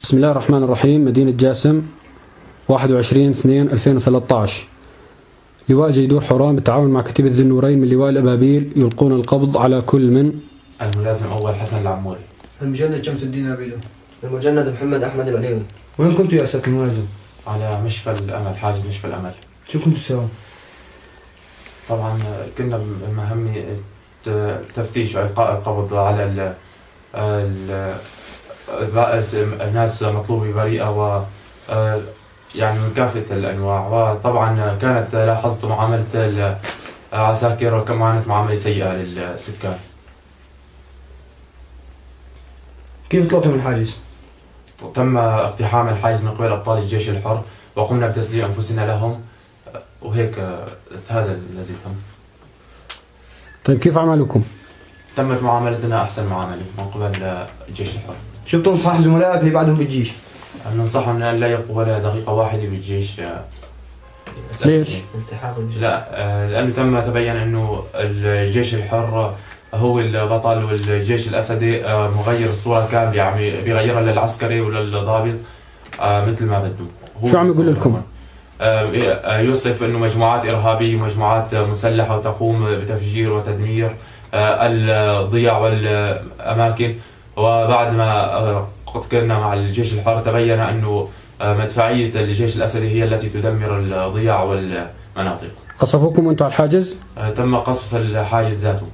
بسم الله الرحمن الرحيم. مدينة جاسم 21/2/2013. لواء جيدور حوران بالتعاون مع كتيبة ذي النورين من لواء الأبابيل يلقون القبض على كل من الملازم أول حسن العموري، المجند شمس الدين عبيدو، المجند محمد أحمد العليوي. وين كنتوا يا سيادة الملازم؟ على مشفى الأمل، حاجز مشفى الأمل. شو كنتوا تسوون؟ طبعا كنا بمهمة تفتيش وإلقاء القبض على الناس مطلوبة بريئة و يعني من كافة الأنواع. وطبعا كانت لاحظت معاملة العساكر وكانت معاملة سيئة للسكان. كيف طلعتوا من الحاجز؟ تم اقتحام الحاجز من قبل أبطال الجيش الحر وقمنا بتسليم أنفسنا لهم، وهيك هذا الذي تم. طيب كيف عملكم؟ تمت معاملتنا أحسن معاملة من قبل الجيش الحر. شو بتنصح زملائك اللي بعدهم بالجيش؟ ننصحهم من أن لا يبقوا ولا دقيقة واحدة بالجيش. ليش؟ لا، لأنه تبين أنه الجيش الحر هو البطل والجيش الأسدي مغير الصورة كاملة، يعني بيغيرها للعسكري وللضابط مثل ما بده. شو عم يقول لكم؟ يوصف أنه مجموعات إرهابية ومجموعات مسلحة وتقوم بتفجير وتدمير الضياع والأماكن. وبعد ما كنا مع الجيش الحر تبين أنه مدفعية الجيش الأسدي هي التي تدمر الضياع والمناطق. قصفوكم وانتم على الحاجز؟ تم قصف الحاجز ذاته.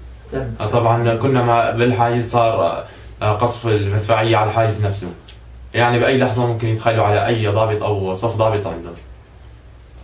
طبعا كنا بالحاجز صار قصف المدفعية على الحاجز نفسه، يعني بأي لحظة ممكن يتخلوا على أي ضابط أو صف ضابط عندهم.